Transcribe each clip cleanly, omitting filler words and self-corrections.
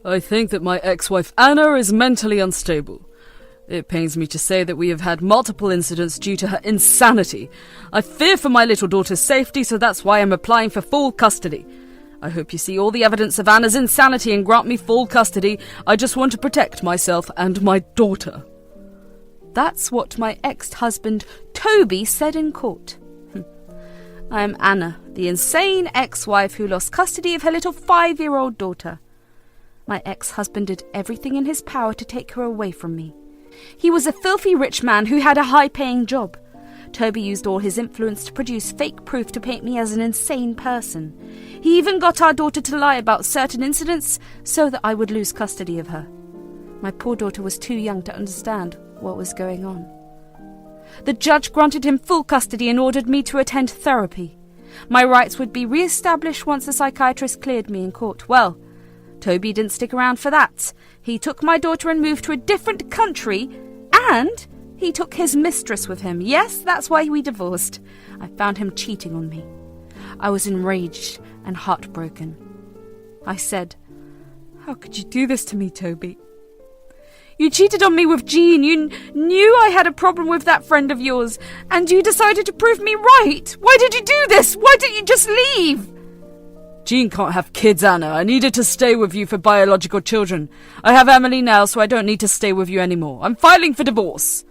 I think that my ex-wife Anna is mentally unstable. It pains me to say that we have had multiple incidents due to her insanity. I fear for my little daughter's safety, so that's why I'm applying for full custody. I hope you see all the evidence of Anna's insanity and grant me full custody. I just want to protect myself and my daughter. That's what my ex-husband Toby said in court. I am Anna, the insane ex-wife who lost custody of her little 5-year-old daughter. My ex-husband did everything in his power to take her away from me. He was a filthy rich man who had a high-paying job. Toby used all his influence to produce fake proof to paint me as an insane person. He even got our daughter to lie about certain incidents so that I would lose custody of her. My poor daughter was too young to understand what was going on. The judge granted him full custody and ordered me to attend therapy. My rights would be re-established once the psychiatrist cleared me in court. Well, Toby didn't stick around for that. He took my daughter and moved to a different country, and he took his mistress with him. Yes, that's why we divorced. I found him cheating on me. I was enraged and heartbroken. I said, "How could you do this to me, Toby? You cheated on me with Jean. You knew I had a problem with that friend of yours, and you decided to prove me right. Why did you do this? Why didn't you just leave?" Jean can't have kids, Anna. I needed to stay with you for biological children. I have Emily now, so I don't need to stay with you anymore. I'm filing for divorce.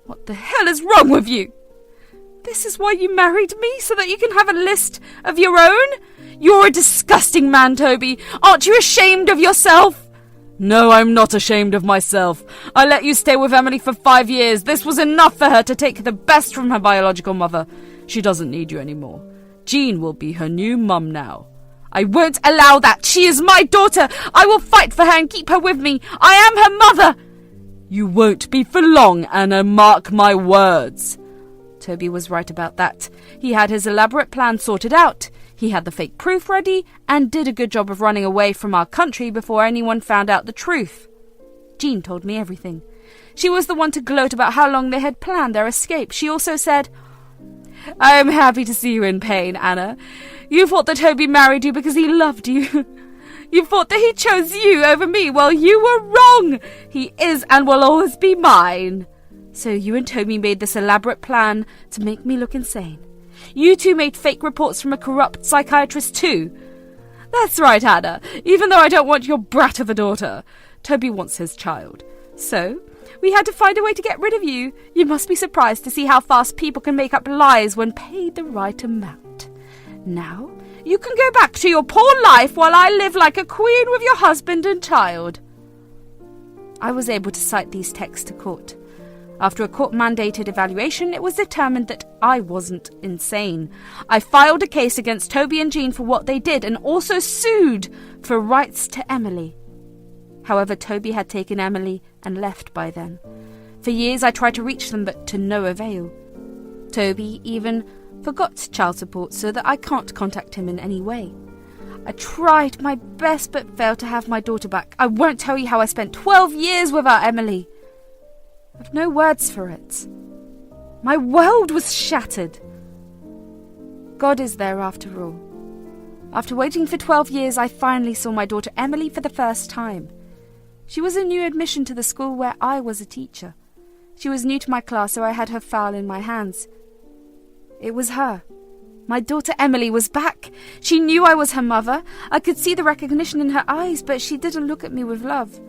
What the hell is wrong with you? This is why you married me, so that you can have a list of your own? You're a disgusting man, Toby. Aren't you ashamed of yourself? No, I'm not ashamed of myself. I let you stay with Emily for 5 years. This was enough for her to take the best from her biological mother. She doesn't need you anymore. Jean will be her new mum now. I won't allow that. She is my daughter. I will fight for her and keep her with me. I am her mother. You won't be for long, Anna. Mark my words. Toby was right about that. He had his elaborate plan sorted out. He had the fake proof ready and did a good job of running away from our country before anyone found out the truth. Jean told me everything. She was the one to gloat about how long they had planned their escape. She also said, "I am happy to see you in pain, Anna. You thought that Toby married you because he loved you. You thought that he chose you over me. Well, you were wrong. He is and will always be mine. So you and Toby made this elaborate plan to make me look insane. You two made fake reports from a corrupt psychiatrist too. That's right, Anna. Even though I don't want your brat of a daughter, Toby wants his child. So we had to find a way to get rid of you. You must be surprised to see how fast people can make up lies when paid the right amount. Now you can go back to your poor life while I live like a queen with your husband and child." I was able to cite these texts to court. After a court-mandated evaluation, it was determined that I wasn't insane. I filed a case against Toby and Jean for what they did and also sued for rights to Emily. However, Toby had taken Emily and left by then. For years I tried to reach them, but to no avail. Toby even forgot child support so that I can't contact him in any way. I tried my best but failed to have my daughter back. I won't tell you how I spent 12 years without Emily. I've no words for it. My world was shattered. God is there after all. After waiting for 12 years, I finally saw my daughter Emily for the first time. She was a new admission to the school where I was a teacher. She was new to my class, so I had her file in my hands. It was her. My daughter Emily was back. She knew I was her mother. I could see the recognition in her eyes, but she didn't look at me with love.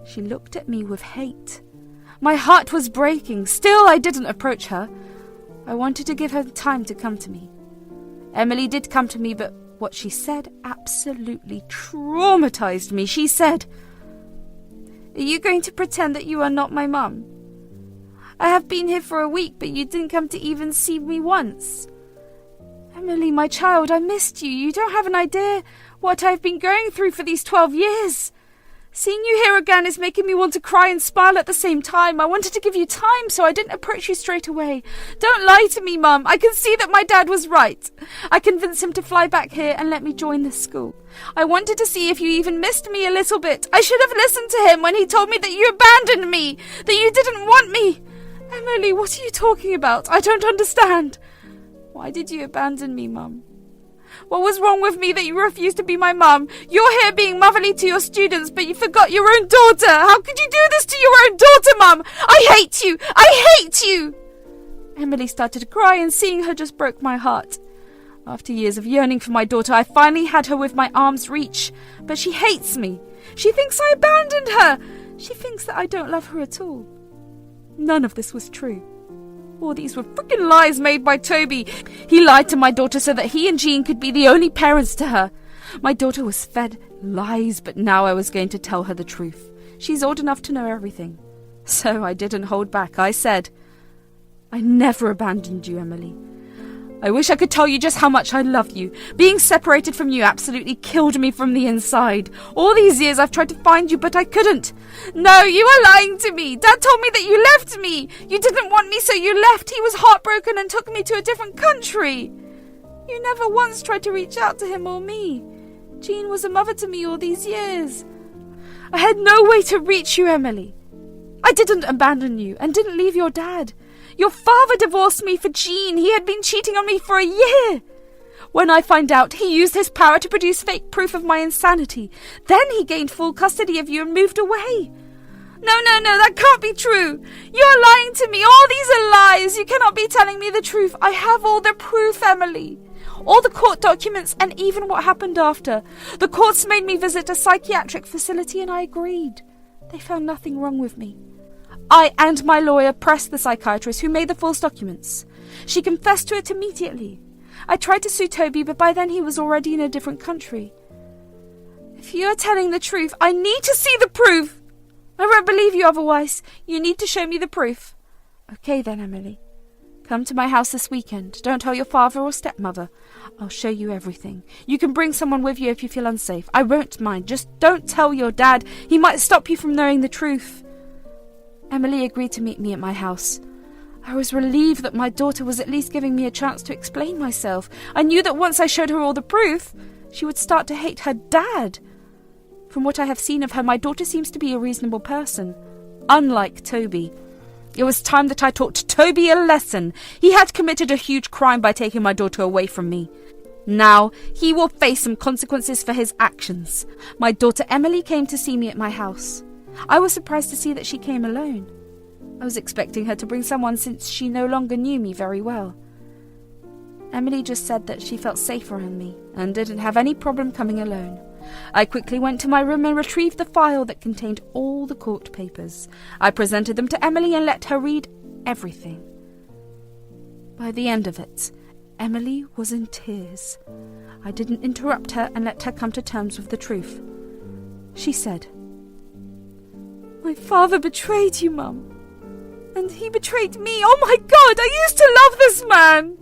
She looked at me with hate. My heart was breaking. Still, I didn't approach her. I wanted to give her time to come to me. Emily did come to me, but what she said absolutely traumatized me. She said, "Are you going to pretend that you are not my mum? I have been here for a week, but you didn't come to even see me once. Emily, my child, I missed you. You don't have an idea what I've been going through for these 12 years. Seeing you here again is making me want to cry and smile at the same time. I wanted to give you time, so I didn't approach you straight away. Don't lie to me, Mum. I can see that my dad was right. I convinced him to fly back here and let me join this school. I wanted to see if you even missed me a little bit. I should have listened to him when he told me that you abandoned me, that you didn't want me. Emily, what are you talking about? I don't understand. Why did you abandon me, Mum? What was wrong with me that you refused to be my mum? You're here being motherly to your students, but you forgot your own daughter. How could you do this to your own daughter, Mum? I hate you! I hate you! Emily started to cry, and seeing her just broke my heart. After years of yearning for my daughter, I finally had her with my arm's reach. But she hates me. She thinks I abandoned her. She thinks that I don't love her at all. None of this was true. All these were freaking lies made by Toby. He lied to my daughter so that he and Jean could be the only parents to her. My daughter was fed lies, but now I was going to tell her the truth. She's old enough to know everything. So I didn't hold back. I said, I never abandoned you, Emily. I wish I could tell you just how much I love you. Being separated from you absolutely killed me from the inside. All these years I've tried to find you, but I couldn't. No, you are lying to me. Dad told me that you left me. You didn't want me, so you left. He was heartbroken and took me to a different country. You never once tried to reach out to him or me. Jean was a mother to me all these years. I had no way to reach you, Emily. I didn't abandon you and didn't leave your dad. Your father divorced me for Jean. He had been cheating on me for a year. When I find out, he used his power to produce fake proof of my insanity. Then he gained full custody of you and moved away. No, that can't be true. You're lying to me. All these are lies. You cannot be telling me the truth. I have all the proof, Emily. All the court documents and even what happened after. The courts made me visit a psychiatric facility and I agreed. They found nothing wrong with me. I and my lawyer pressed the psychiatrist who made the false documents. She confessed to it immediately. I tried to sue Toby, but by then he was already in a different country. If you're telling the truth, I need to see the proof. I won't believe you otherwise. You need to show me the proof. Okay then, Emily. Come to my house this weekend. Don't tell your father or stepmother. I'll show you everything. You can bring someone with you if you feel unsafe. I won't mind. Just don't tell your dad. He might stop you from knowing the truth. Emily agreed to meet me at my house. I was relieved that my daughter was at least giving me a chance to explain myself. I knew that once I showed her all the proof, she would start to hate her dad. From what I have seen of her, my daughter seems to be a reasonable person, unlike Toby. It was time that I taught Toby a lesson. He had committed a huge crime by taking my daughter away from me. Now he will face some consequences for his actions. My daughter Emily came to see me at my house. I was surprised to see that she came alone. I was expecting her to bring someone since she no longer knew me very well. Emily just said that she felt safe around me and didn't have any problem coming alone. I quickly went to my room and retrieved the file that contained all the court papers. I presented them to Emily and let her read everything. By the end of it, Emily was in tears. I didn't interrupt her and let her come to terms with the truth. She said, My father betrayed you, Mum. And he betrayed me. Oh my God, I used to love this man.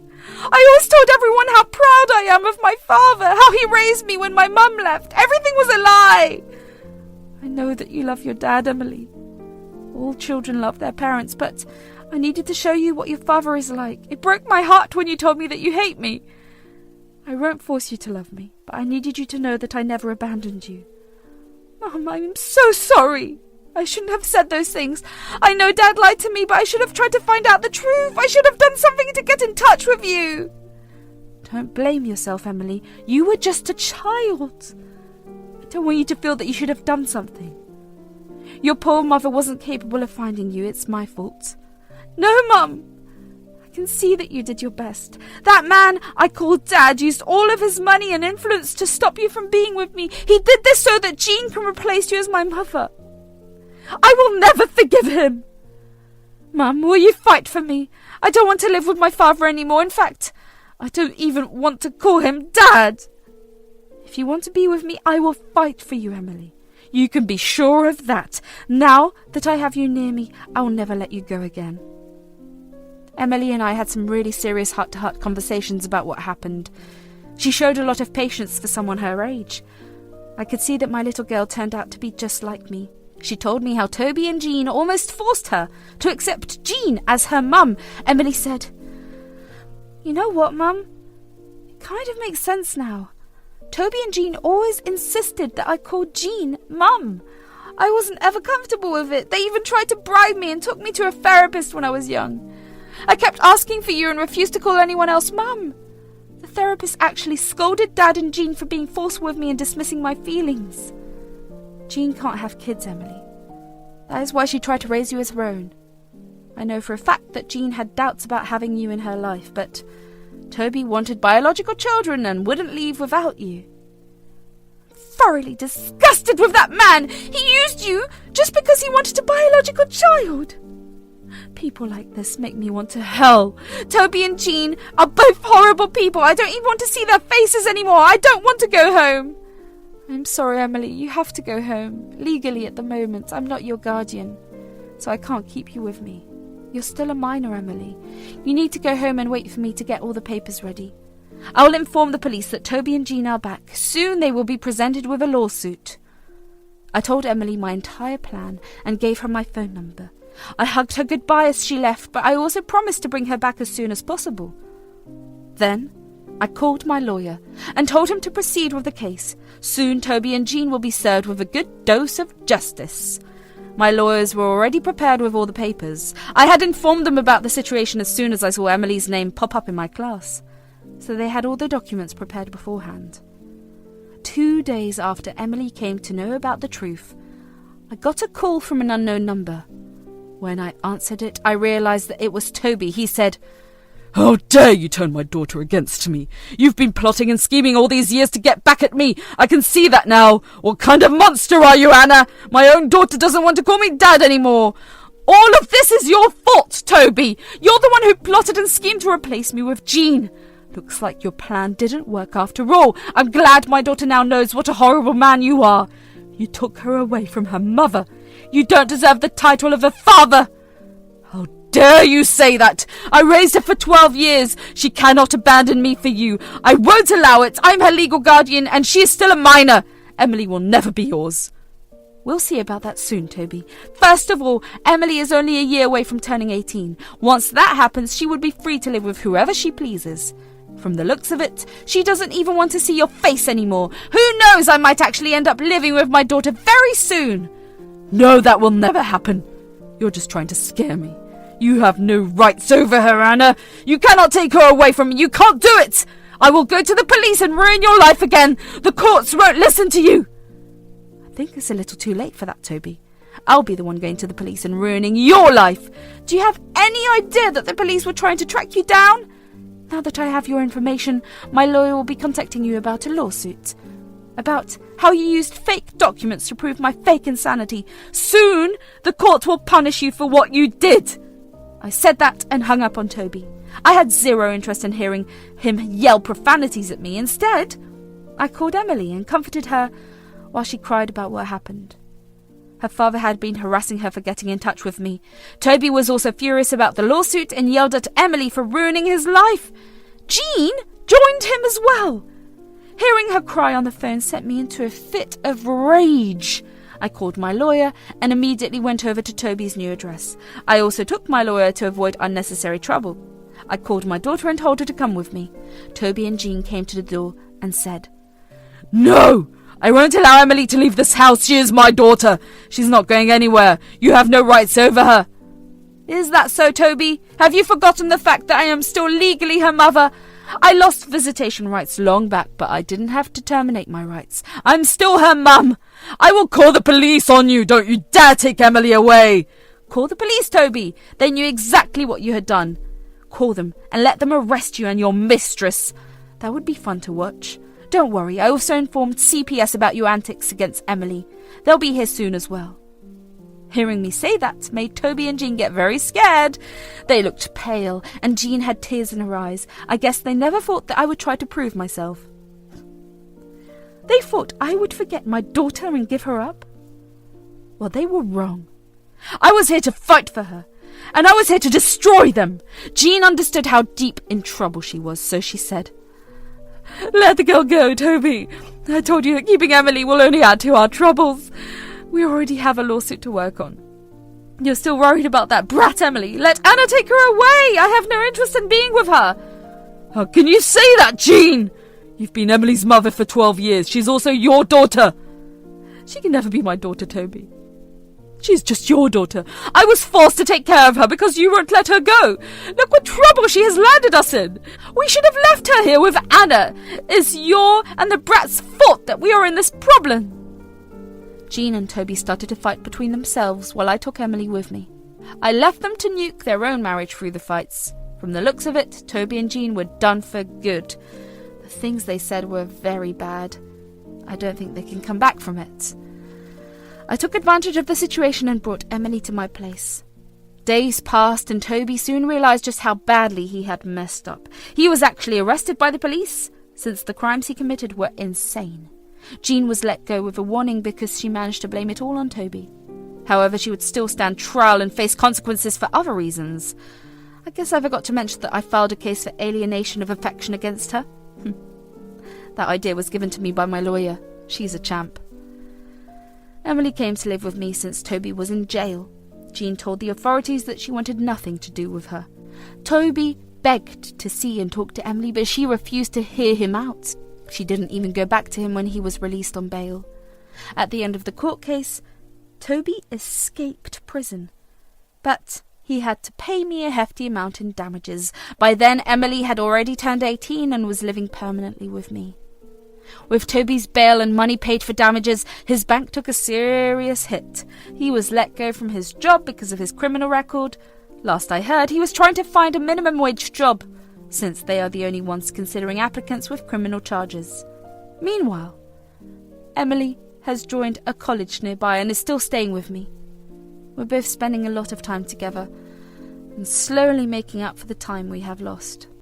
I always told everyone how proud I am of my father, how he raised me when my mum left. Everything was a lie. I know that you love your dad, Emily. All children love their parents, but I needed to show you what your father is like. It broke my heart when you told me that you hate me. I won't force you to love me, but I needed you to know that I never abandoned you. Mum, I'm so sorry. I shouldn't have said those things. I know Dad lied to me, but I should have tried to find out the truth. I should have done something to get in touch with you. Don't blame yourself, Emily. You were just a child. I don't want you to feel that you should have done something. Your poor mother wasn't capable of finding you. It's my fault. No, Mum. I can see that you did your best. That man I called Dad used all of his money and influence to stop you from being with me. He did this so that Jean can replace you as my mother. I will never forgive him. Mum, will you fight for me? I don't want to live with my father anymore. In fact, I don't even want to call him Dad. If you want to be with me, I will fight for you, Emily. You can be sure of that. Now that I have you near me, I will never let you go again. Emily and I had some really serious heart-to-heart conversations about what happened. She showed a lot of patience for someone her age. I could see that my little girl turned out to be just like me. She told me how Toby and Jean almost forced her to accept Jean as her mum. Emily said, You know what, Mum? It kind of makes sense now. Toby and Jean always insisted that I called Jean Mum. I wasn't ever comfortable with it. They even tried to bribe me and took me to a therapist when I was young. I kept asking for you and refused to call anyone else Mum. The therapist actually scolded Dad and Jean for being forceful with me and dismissing my feelings. Jean can't have kids, Emily. That is why she tried to raise you as her own. I know for a fact that Jean had doubts about having you in her life, but Toby wanted biological children and wouldn't leave without you. Thoroughly disgusted with that man! He used you just because he wanted a biological child! People like this make me want to hell. Toby and Jean are both horrible people. I don't even want to see their faces anymore. I don't want to go home. I'm sorry, Emily. You have to go home. Legally at the moment, I'm not your guardian, so I can't keep you with me. You're still a minor, Emily. You need to go home and wait for me to get all the papers ready. I will inform the police that Toby and Jean are back. Soon they will be presented with a lawsuit. I told Emily my entire plan and gave her my phone number. I hugged her goodbye as she left, but I also promised to bring her back as soon as possible. Then I called my lawyer and told him to proceed with the case. Soon Toby and Jean will be served with a good dose of justice. My lawyers were already prepared with all the papers. I had informed them about the situation as soon as I saw Emily's name pop up in my class, so they had all the documents prepared beforehand. 2 days after Emily came to know about the truth, I got a call from an unknown number. When I answered it, I realized that it was Toby. He said, "How dare you turn my daughter against me? You've been plotting and scheming all these years to get back at me. I can see that now. What kind of monster are you, Anna? My own daughter doesn't want to call me Dad anymore. All of this is your fault, Toby. You're the one who plotted and schemed to replace me with Jean. Looks like your plan didn't work after all. I'm glad my daughter now knows what a horrible man you are. You took her away from her mother. You don't deserve the title of a father. How dare you say that? I raised her for 12 years. She cannot abandon me for you. I won't allow it. I'm her legal guardian and she is still a minor. Emily will never be yours." We'll see about that soon, Toby. First of all, Emily is only a year away from turning 18. Once that happens, she would be free to live with whoever she pleases. From the looks of it, she doesn't even want to see your face anymore. Who knows, I might actually end up living with my daughter very soon. No, that will never happen. You're just trying to scare me. You have no rights over her, Anna. You cannot take her away from me. You can't do it. I will go to the police and ruin your life again. The courts won't listen to you. I think it's a little too late for that, Toby. I'll be the one going to the police and ruining your life. Do you have any idea that the police were trying to track you down? Now that I have your information, my lawyer will be contacting you about a lawsuit. About how you used fake documents to prove my fake insanity. Soon, the court will punish you for what you did. I said that and hung up on Toby. I had zero interest in hearing him yell profanities at me. Instead, I called Emily and comforted her while she cried about what happened. Her father had been harassing her for getting in touch with me. Toby was also furious about the lawsuit and yelled at Emily for ruining his life. Jean joined him as well. Hearing her cry on the phone sent me into a fit of rage. I called my lawyer and immediately went over to Toby's new address. I also took my lawyer to avoid unnecessary trouble. I called my daughter and told her to come with me. Toby and Jean came to the door and said, "No! I won't allow Emily to leave this house. She is my daughter. She's not going anywhere. You have no rights over her." Is that so, Toby? Have you forgotten the fact that I am still legally her mother? I lost visitation rights long back, but I didn't have to terminate my rights. I'm still her mum. I will call the police on you. Don't you dare take Emily away. Call the police, Toby. They knew exactly what you had done. Call them and let them arrest you and your mistress. That would be fun to watch. Don't worry, I also informed CPS about your antics against Emily. They'll be here soon as well. Hearing me say that made Toby and Jean get very scared. They looked pale, and Jean had tears in her eyes. I guess they never thought that I would try to prove myself. They thought I would forget my daughter and give her up? Well, they were wrong. I was here to fight for her, and I was here to destroy them. Jean understood how deep in trouble she was, so she said, "Let the girl go, Toby. I told you that keeping Emily will only add to our troubles. We already have a lawsuit to work on. You're still worried about that brat, Emily. Let Anna take her away. I have no interest in being with her." "How can you say that, Jean? You've been Emily's mother for 12 years. She's also your daughter." "She can never be my daughter, Toby. She's just your daughter. I was forced to take care of her because you won't let her go. Look what trouble she has landed us in. We should have left her here with Anna. It's your and the brat's fault that we are in this problem. Jean and Toby started to fight between themselves while I took Emily with me. I left them to nuke their own marriage through the fights. From the looks of it, Toby and Jean were done for good. The things they said were very bad. I don't think they can come back from it. I took advantage of the situation and brought Emily to my place. Days passed and Toby soon realized just how badly he had messed up. He was actually arrested by the police, since the crimes he committed were insane. Jean was let go with a warning because she managed to blame it all on Toby. However, she would still stand trial and face consequences for other reasons. I guess I forgot to mention that I filed a case for alienation of affection against her. That idea was given to me by my lawyer. She's a champ. Emily came to live with me since Toby was in jail. Jean told the authorities that she wanted nothing to do with her. Toby begged to see and talk to Emily, but she refused to hear him out. She didn't even go back to him when he was released on bail. At the end of the court case, Toby escaped prison. But he had to pay me a hefty amount in damages. By then, Emily had already turned 18 and was living permanently with me. With Toby's bail and money paid for damages, his bank took a serious hit. He was let go from his job because of his criminal record. Last I heard, he was trying to find a minimum wage job, since they are the only ones considering applicants with criminal charges. Meanwhile, Emily has joined a college nearby and is still staying with me. We're both spending a lot of time together and slowly making up for the time we have lost.